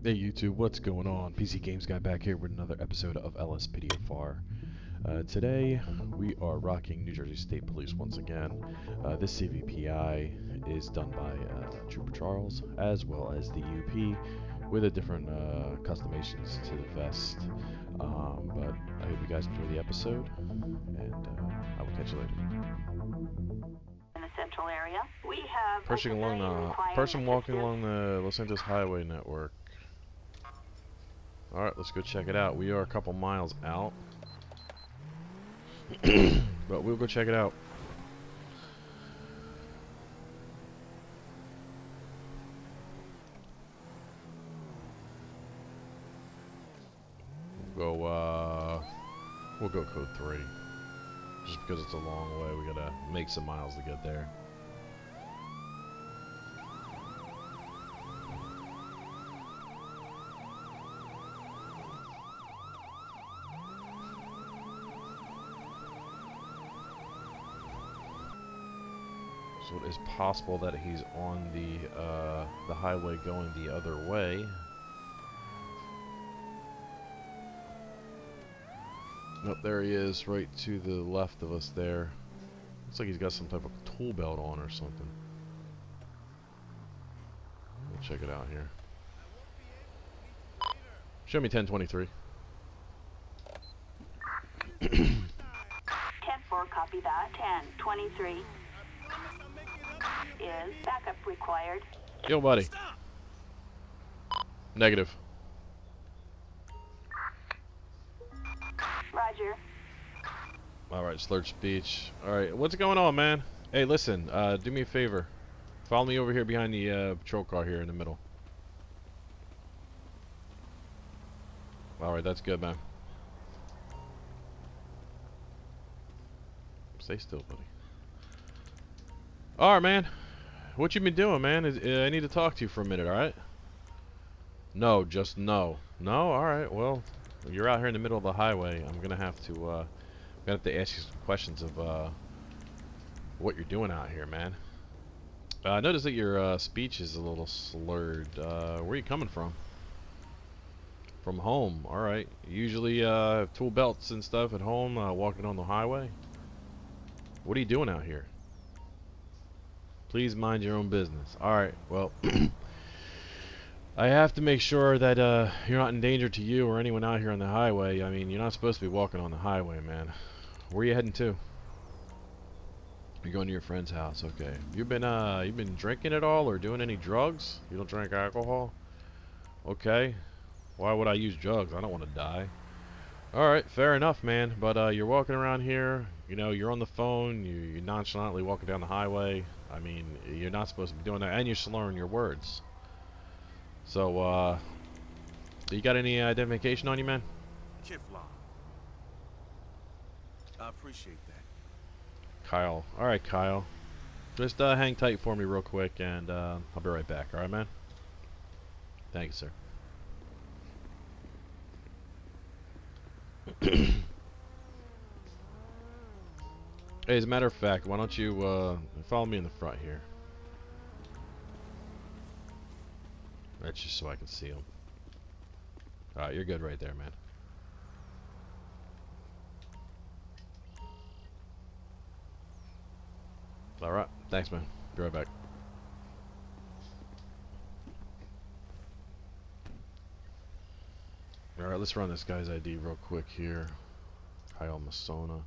Hey YouTube, what's going on? PC Games Guy back here with another episode of LSPDFR. Today we are rocking New Jersey State Police once again. This CVPI is done by Trooper Charles as well as the E.U.P with a different customations to the vest. But I hope you guys enjoy the episode, and I will catch you later. In the central area, we have Person walking along the Los Angeles Highway network. Alright, let's go check it out. We are a couple miles out. But we'll go check it out. We'll go code 3. Just because it's a long way, we gotta make some miles to get there. So it is possible that he's on the highway going the other way. Nope, there he is, right to the left of us there. Looks like he's got some type of tool belt on or something. We'll check it out here. Show me 1023. 10-4, copy that. 10-23 is backup required. Yo, buddy. Negative. Roger. Alright, slurred speech. Alright, what's going on, man? Hey, listen, do me a favor. Follow me over here behind the patrol car here in the middle. Alright, that's good, man. Stay still, buddy. Alright, man. What you been doing, man? I need to talk to you for a minute, alright? No, just no. No? Alright, well, you're out here in the middle of the highway. I'm gonna have to ask you some questions of what you're doing out here, man. I noticed that your speech is a little slurred. Where are you coming from? From home. Alright. Usually tool belts and stuff at home, walking on the highway. What are you doing out here? Please mind your own business. Alright, well, I have to make sure that you're not in danger to you or anyone out here on the highway. I mean, you're not supposed to be walking on the highway, man. Where are you heading to? You're going to your friend's house. Okay. You've been drinking at all or doing any drugs? You don't drink alcohol? Okay. Why would I use drugs? I don't want to die. Alright, fair enough, man. But you're walking around here, you know, you're on the phone, you're nonchalantly walking down the highway. I mean, you're not supposed to be doing that, and you're slurring your words. So, you got any identification on you, man? Kevlar. I appreciate that. Kyle. Alright, Kyle. Just hang tight for me real quick, and I'll be right back. Alright, man? Thank you, sir. Hey, as a matter of fact, why don't you follow me in the front here? That's just so I can see him. Alright, you're good right there, man. Alright, thanks, man. Be right back. Alright, let's run this guy's ID real quick here. Kyle Masona.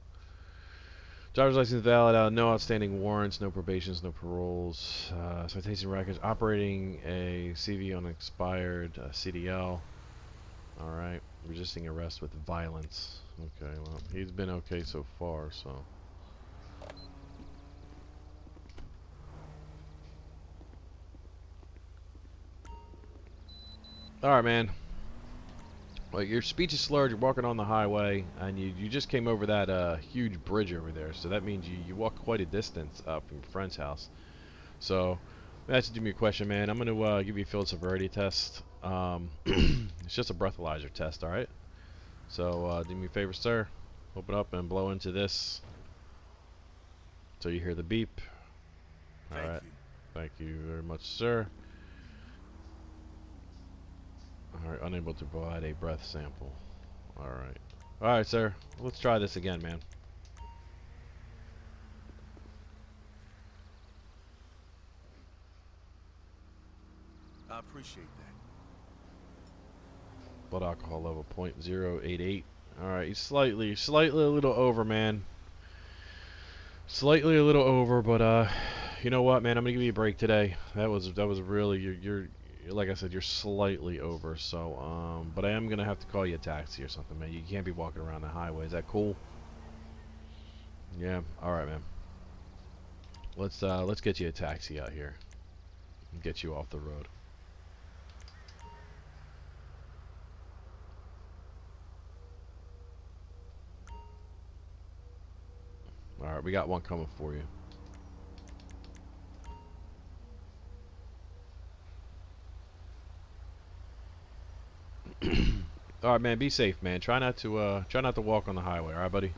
Driver's license valid, no outstanding warrants, no probations, no paroles, citation records, operating a CV on expired CDL. Alright, resisting arrest with violence. Okay, well, he's been okay so far, so. Alright, man. Well, your speech is slurred, you're walking on the highway, and you just came over that huge bridge over there, so that means you walked quite a distance from your friend's house. So, That's do me a question, man. I'm gonna give you a field severity test. It's just a breathalyzer test, all right? So do me a favor, sir. Open up and blow into this until you hear the beep. All Thank right. you. Thank you very much, sir. All right. Unable to provide a breath sample. All right. All right, sir. Let's try this again, man. I appreciate that. Blood alcohol level 0.088. All right. He's slightly a little over, man. Slightly a little over, but you know what, man? I'm gonna give you a break today. That was really you're like I said, you're slightly over. So but I am gonna have to call you a taxi or something, man. You can't be walking around the highway. Is that cool? Yeah. All right, man. Let's get you a taxi out here and get you off the road. All right, we got one coming for you. All right, man. Be safe, man. Try not to walk on the highway. All right, buddy.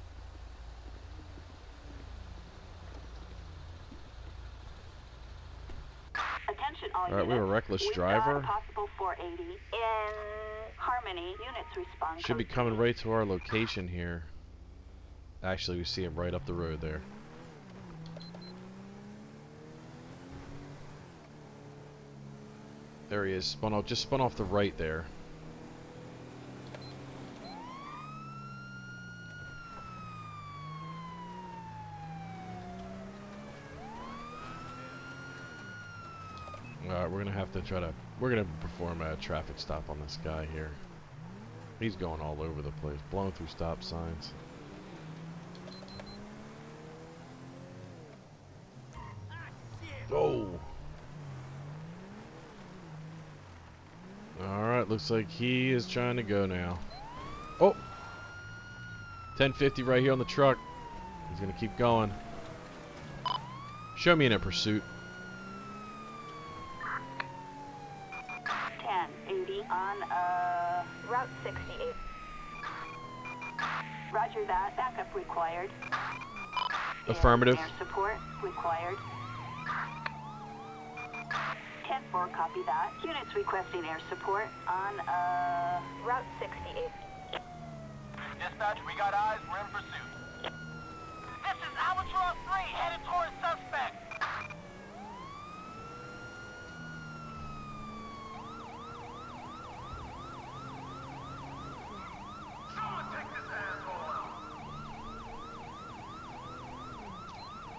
Attention all All right, we have a reckless We've driver. got a possible 480 in Harmony. Units respond. Should be coming right to our location here. Actually, we see him right up the road there. There he is. Just spun off the right there. Alright, we're gonna perform a traffic stop on this guy here. He's going all over the place, blowing through stop signs. Oh! Alright, looks like he is trying to go now. Oh! 1050 right here on the truck. He's gonna keep going. Show me in a pursuit. 1080 on Route 68. Roger that. Backup required. Affirmative. Air support required. 10-4, copy that. Units requesting air support on Route 68. Dispatch, we got eyes. We're in pursuit. This is Albatross 3, headed towards suspect. Someone take this asshole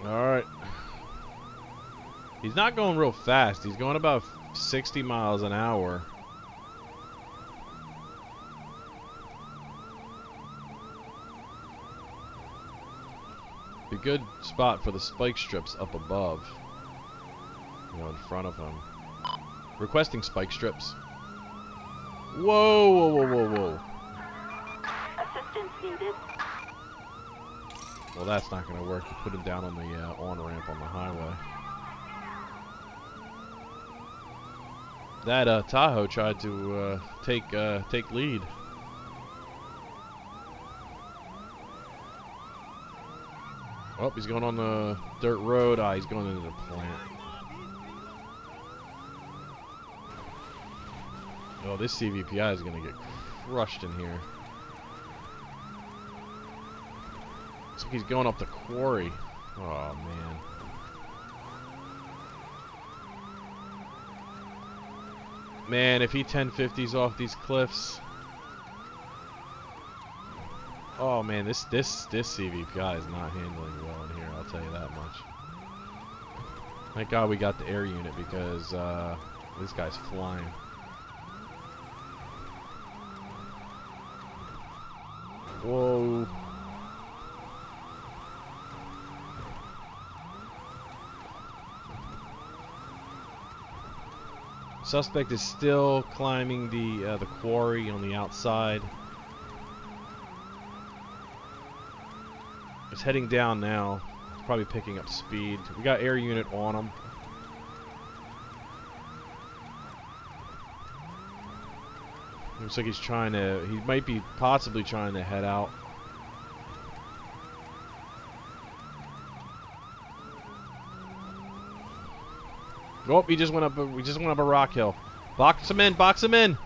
out. Alright. He's not going real fast. He's going about 60 miles an hour. Be a good spot for the spike strips up above. You know, in front of him. Requesting spike strips. Whoa, whoa, whoa, whoa, whoa. Assistance needed. Well, that's not going to work. You put him down on the on-ramp on the highway. That Tahoe tried to take lead. Oh, he's going on the dirt road. Ah, he's going into the plant. Oh, this CVPI is going to get crushed in here. Looks like he's going up the quarry. Oh, man. Man, if he 1050s off these cliffs. Oh man, this CVPI is not handling well in here, I'll tell you that much. Thank God we got the air unit because this guy's flying. Whoa. Suspect is still climbing the quarry on the outside. It's heading down now. It's probably picking up speed. We got air unit on him. Looks like he's trying to, he might be possibly trying to head out. Oh, he just went up a rock hill. Box him in, box him in.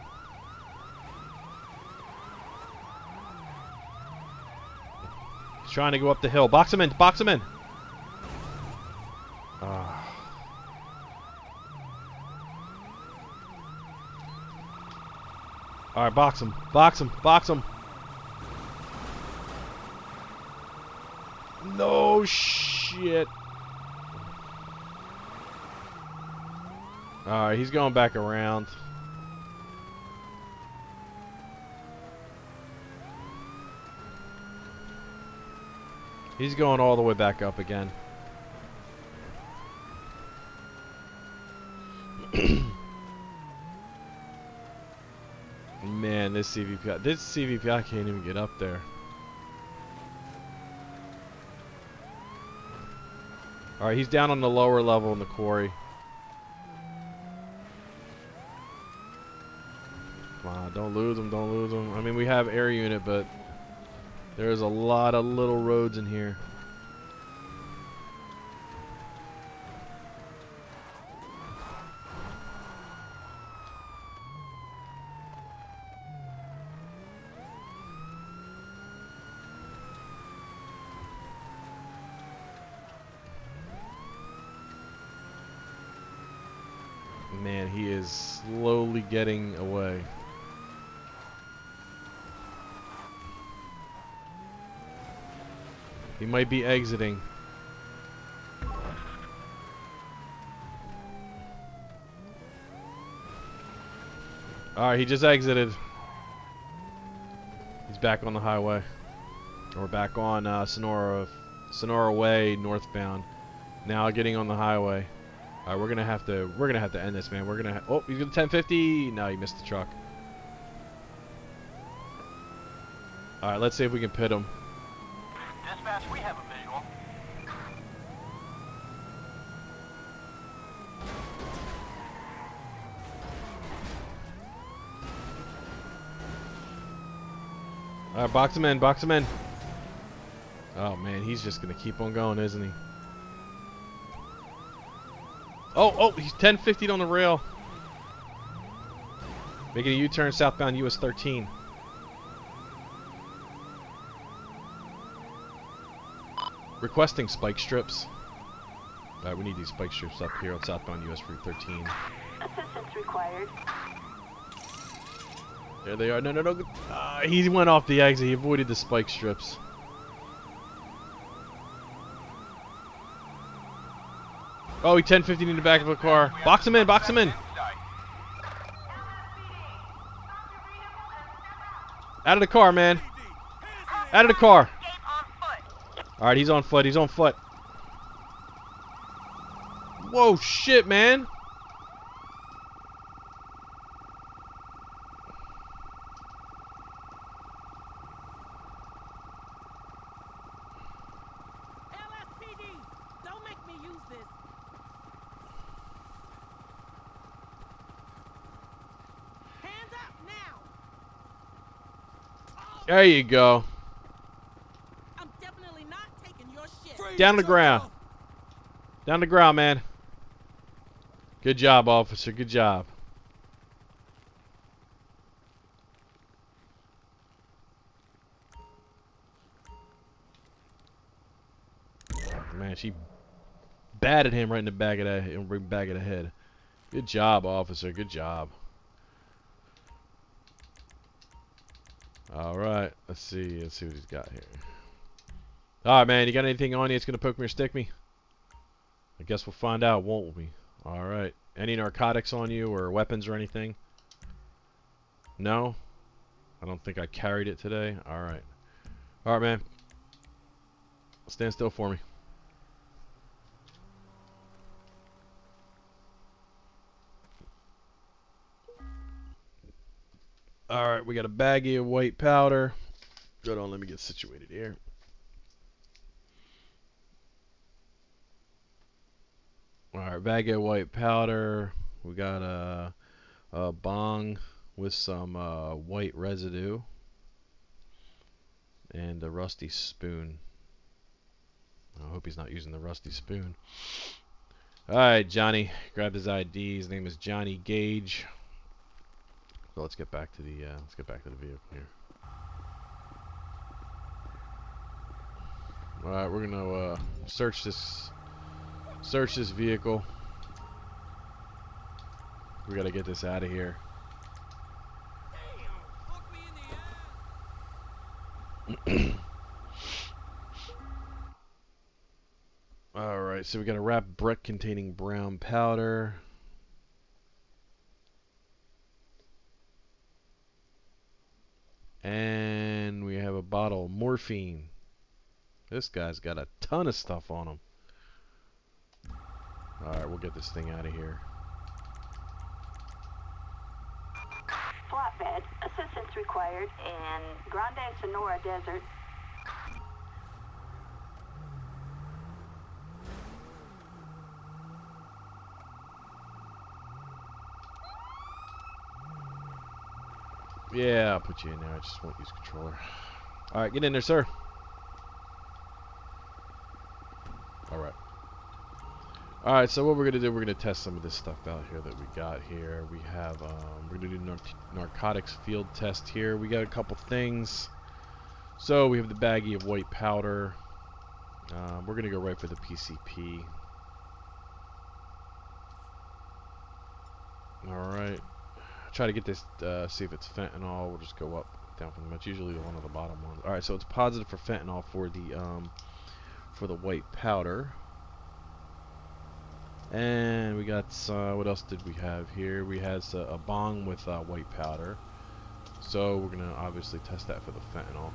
He's trying to go up the hill. Box him in, box him in. Alright, box him, box him, box him. No shit. Alright, he's going back around. He's going all the way back up again. Man, this CVP can't even get up there. Alright, he's down on the lower level in the quarry. Come on, don't lose him, don't lose him. I mean, we have air unit, but there's a lot of little roads in here. Man, he is slowly getting away. He might be exiting. Alright, he just exited. He's back on the highway. Or back on Sonora Way northbound. Now getting on the highway. Alright, we're gonna have to end this, man. Oh, he's gonna 1050. No, he missed the truck. Alright, let's see if we can pit him. Dispatch, we have a visual. Alright, box him in, box him in. Oh man, he's just gonna keep on going, isn't he? Oh, he's 1050'd on the rail. Making a U-turn southbound US 13. Requesting spike strips. Alright, we need these spike strips up here on southbound US Route 13. Assistance required. There they are. No. He went off the exit. He avoided the spike strips. Oh, he 1050'd in the back of a car. Box him in, box him in. Out of the car, man. Out of the car. Alright, he's on foot. He's on foot. Whoa, shit, man. LSPD, don't make me use this. Hands up now. There you go. I'm definitely not taking your shit. Down the ground. Down the ground, man. Good job, officer. Good job. Man, she batted him right in the back of the head. Good job, officer. Good job. All right. Let's see what he's got here. All right, man. You got anything on you that's gonna poke me or stick me? I guess we'll find out, won't we? All right. Any narcotics on you or weapons or anything? No? I don't think I carried it today. All right. All right, man. Stand still for me. All right, we got a baggie of white powder. Hold on, let me get situated here. All right, baggie of white powder. We got a bong with some white residue and a rusty spoon. I hope he's not using the rusty spoon. Alright, Johnny. Grabbed his ID. His name is Johnny Gage. So let's get back to the vehicle here. Alright, we're gonna search this vehicle. We gotta get this out of here. Alright, so we got a wrapped brick containing brown powder. And we have a bottle of morphine. This guy's got a ton of stuff on him. Alright, we'll get this thing out of here. Flatbed, assistance required in Grande Sonora Desert. Yeah, I'll put you in there. I just won't use controller. Alright, get in there, sir. Alright. Alright, so what we're going to do, we're going to test some of this stuff out here that we got here. We have, we're going to do narcotics field test here. We got a couple things. So we have the baggie of white powder. We're going to go right for the PCP. Alright. Try to get this, see if it's fentanyl. We'll just go up, down from them. It's usually one of the bottom ones. Alright, so it's positive for fentanyl for the white powder. And we got, what else did we have here? We had a bong with white powder. So we're going to obviously test that for the fentanyl.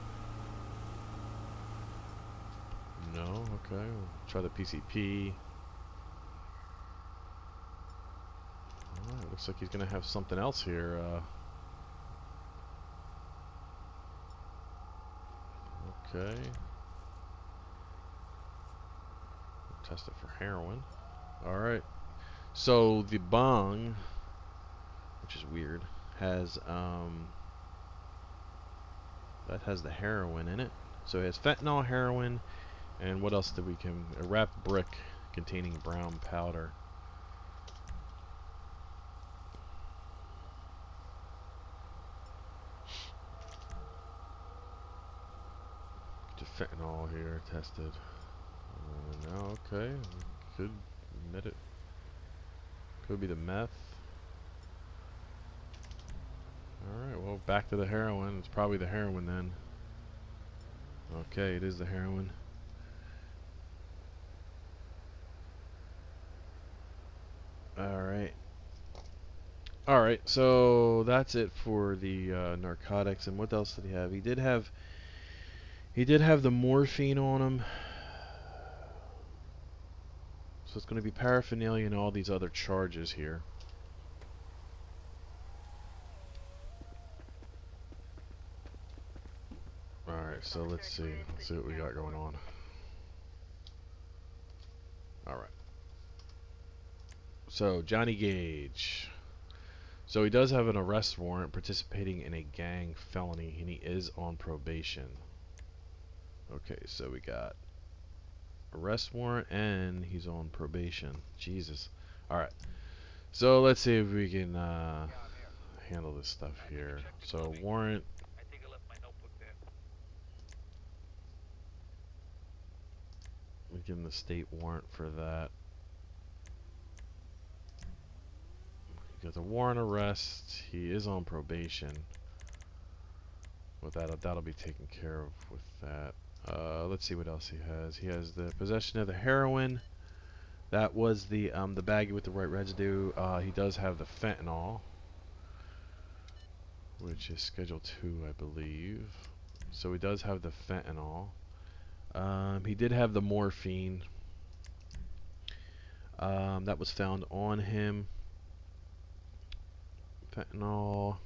No? Okay. We'll try the PCP. Alright, looks like he's going to have something else here. Okay. We'll test it for heroin. Alright. So the bong, which is weird, has that has the heroin in it. So it has fentanyl, heroin, and what else did we a wrapped brick containing brown powder. Fentanyl here tested. Now, okay, could admit it. Could be the meth. Alright, well, back to the heroin. It's probably the heroin then. Okay, it is the heroin. Alright. Alright, so that's it for the narcotics. And what else did he have? He did have the morphine on him. So it's going to be paraphernalia and all these other charges here. Alright, so let's see. Let's see what we got going on. Alright. So, Johnny Gage. So he does have an arrest warrant participating in a gang felony, and he is on probation. Okay, so we got arrest warrant and he's on probation. Jesus. Alright. So let's see if we can handle this stuff here. So warrant. We give him the state warrant for that. He got a warrant arrest. He is on probation. With that, that'll be taken care of with that. Let's see what else he has. He has the possession of the heroin. That was the baggie with the white residue. He does have the fentanyl, which is Schedule 2, I believe. So he does have the fentanyl. He did have the morphine. That was found on him. Fentanyl.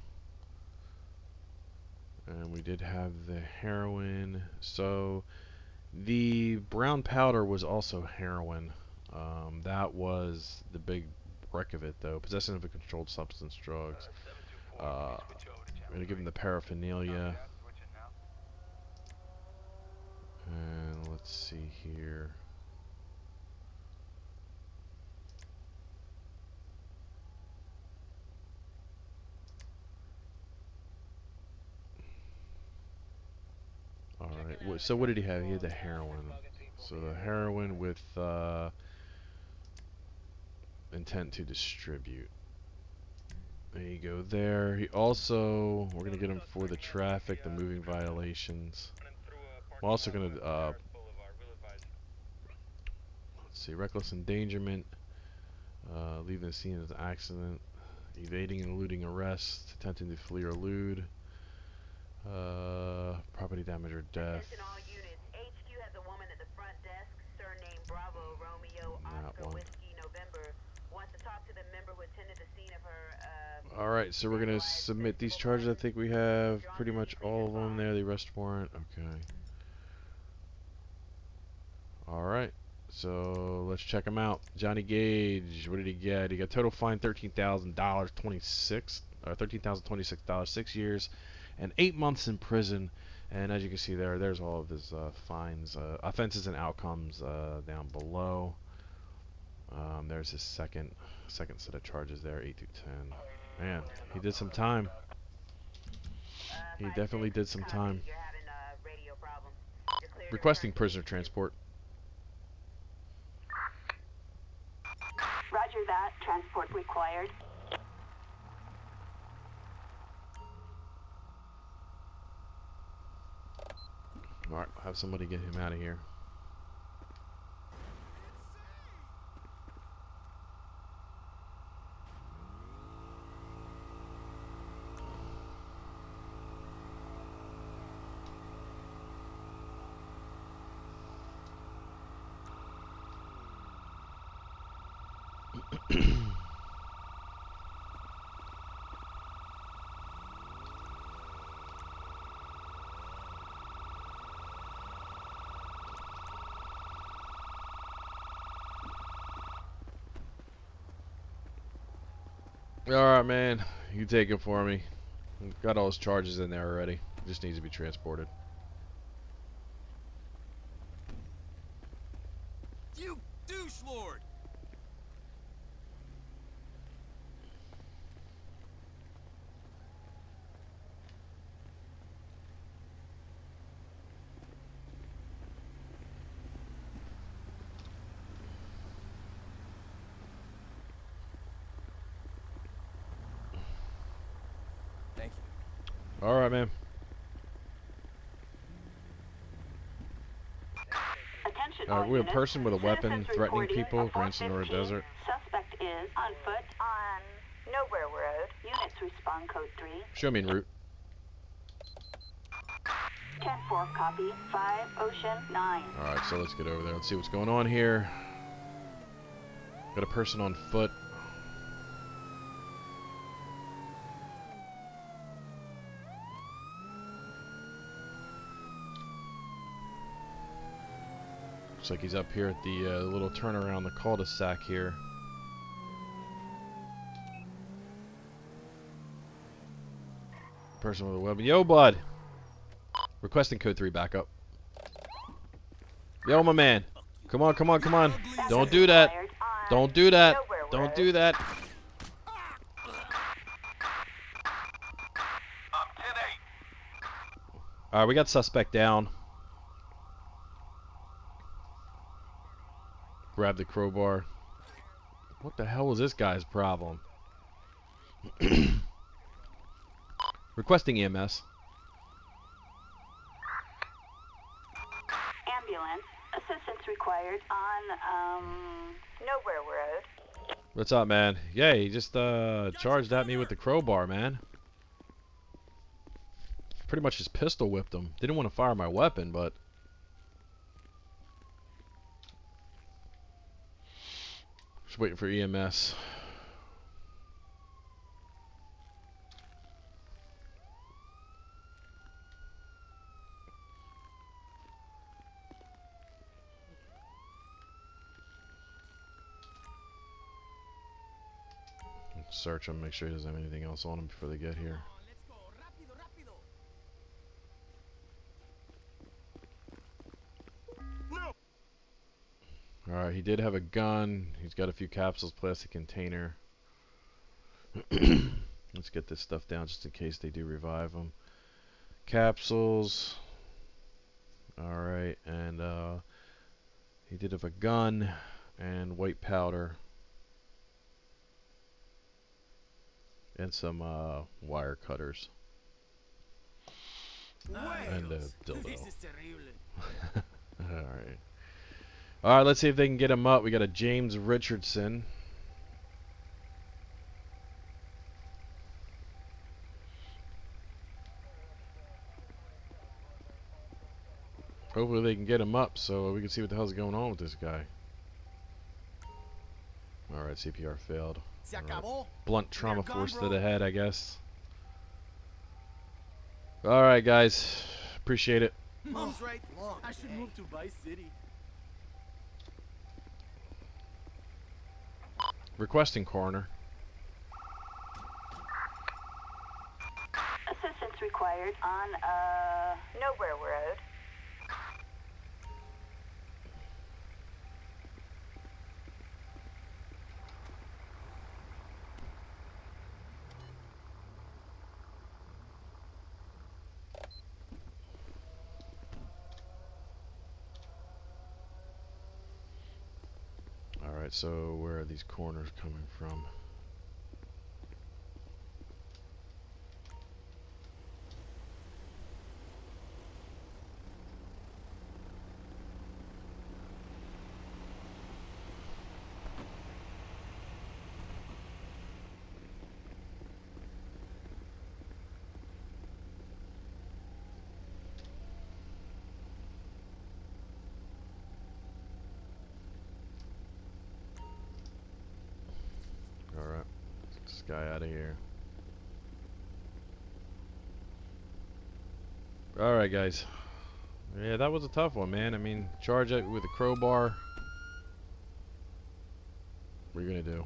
And we did have the heroin. So the brown powder was also heroin. That was the big wreck of it, though. Possession of a controlled substance, drugs. I'm gonna give him the paraphernalia. And let's see here. Alright, so what did he have? He had the heroin. So the heroin with intent to distribute. There you go there. He also, we're going to get him for the traffic, the moving violations. We're also going to, let's see, reckless endangerment, leaving the scene of an accident, evading and eluding arrest, attempting to flee or elude, property damage or death. Attention all units. HQ has a woman at the front desk, surname Bravo Romeo Oscar Whiskey November. Wants to talk to the member who attended the scene of her. Alright, so we're going to submit these charges. I think we have pretty much all of them there. The arrest warrant. Okay. Alright, so let's check him out. Johnny Gage, what did he get? He got total fine $13,026, 6 years and 8 months in prison. And as you can see there's all of his fines, offenses and outcomes down below. There's his second set of charges there, 8 through 10. Man, he did some time. He definitely did some time. Requesting prisoner transport. Roger that. Transport required. Alright, I'll have somebody get him out of here. Alright, man. You take it for me. Got all his charges in there already. Just needs to be transported. You douche lord! Thank you. Alright, man. We have a person with a weapon threatening people, Grants in Northern Desert. Suspect is on foot on Nowhere Road. Units respond code 3. Show me en route. 10-4 copy. 5 Ocean 9. Alright, so let's get over there. Let's see what's going on here. Got a person on foot. Looks like he's up here at the little turnaround, the cul-de-sac here. Person with a weapon. Yo, bud! Requesting code 3 backup. Yo, my man. Come on, come on, come on. Don't do that. Don't do that. Don't do that. Alright, we got suspect down. Grab the crowbar. What the hell was this guy's problem? Requesting EMS. Ambulance. Assistance required on Nowhere Road. What's up, man? Yeah, he just charged at me with the crowbar, man. Pretty much just pistol whipped him. Didn't want to fire my weapon, but just waiting for EMS. Let's search him, make sure he doesn't have anything else on him before they get here. Let's go. Rápido, rápido. Alright, he did have a gun. He's got a few capsules, plastic container. Let's get this stuff down just in case they do revive him. Capsules. Alright, and he did have a gun and white powder. And some wire cutters. And a dildo. This is terrible. Alright. Alright, let's see if they can get him up. We got a James Richardson. Hopefully they can get him up so we can see what the hell's going on with this guy. Alright, CPR failed. Se Alright. acabó. Blunt trauma They're force gone, to bro. the head, I guess. Alright, guys. Appreciate it. Mom's right. I should move to Vice City. Requesting coroner. Assistance required on, Nowhere Road. Alright, so where are these corners coming from? Alright, get this guy out of here. Alright, guys. Yeah, that was a tough one, man. I mean, charge it with a crowbar. What are you gonna do?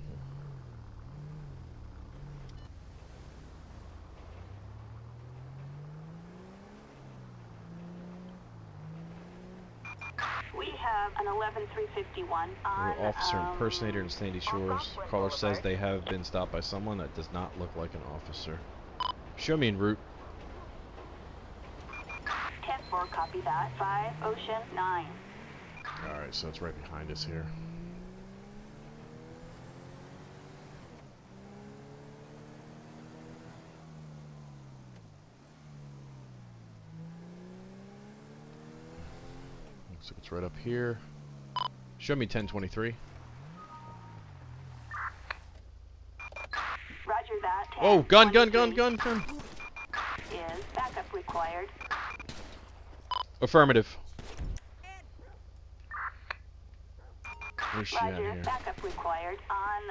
We have an 11351 on, Officer impersonator in Sandy Shores. Caller says they have been stopped by someone that does not look like an officer. Show me en route. 10-4, copy that. 5 Ocean 9. Alright, so it's right behind us here. Looks like it's right up here. Show me 1023. Roger that. Oh, gun! Is backup required. Affirmative. Where's she at Roger, here? backup required on,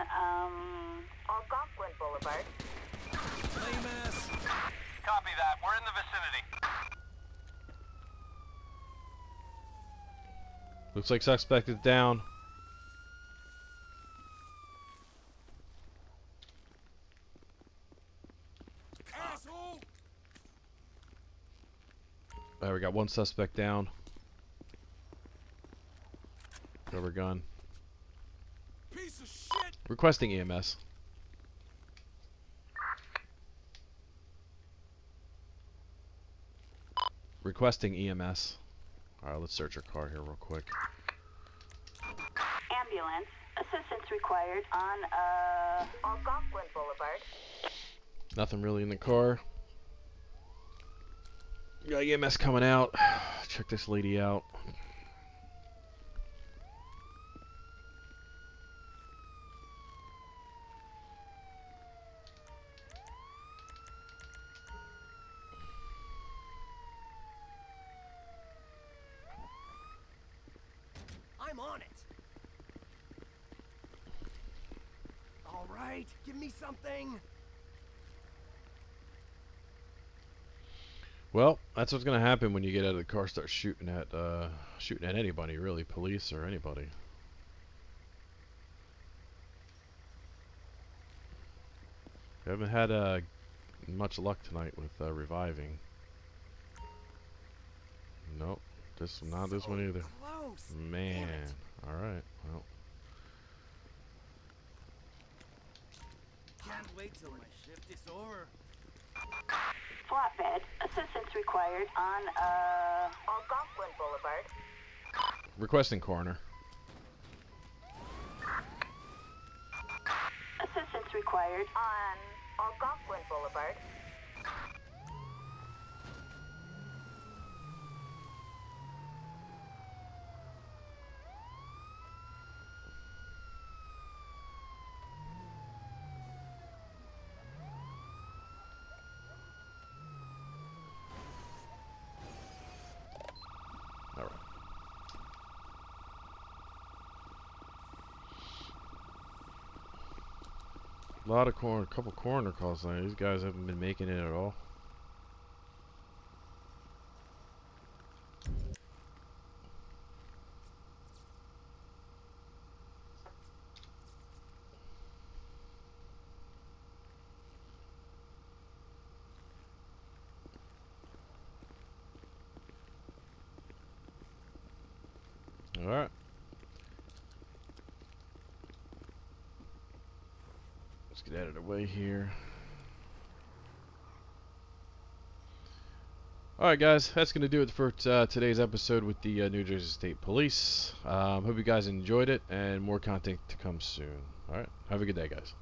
Algonquin Boulevard. Lame ass. Copy that. We're in the vicinity. Looks like suspect is down. Asshole. Alright, we got one suspect down. Rubber gun. Piece of shit. Requesting EMS. Requesting EMS. Alright, let's search her car here real quick. Ambulance. Assistance required on, Algonquin Boulevard. Nothing really in the car. Got EMS coming out. Check this lady out. I'm on it. All right, give me something. Well, that's what's gonna happen when you get out of the car, start shooting at anybody, really, police or anybody. haven't had much luck tonight with reviving. Nope. Not this one either. Close. Man. Alright, well. Can't wait till my shift is over. Flatbed, assistance required on Algonquin Boulevard. Requesting coroner. Assistance required on Algonquin Boulevard. Alright. Couple coroner calls tonight. These guys haven't been making it at all. Alright. Let's get out of the way here. Alright guys, that's going to do it for today's episode with the New Jersey State Police. Hope you guys enjoyed it, and more content to come soon. Alright, have a good day guys.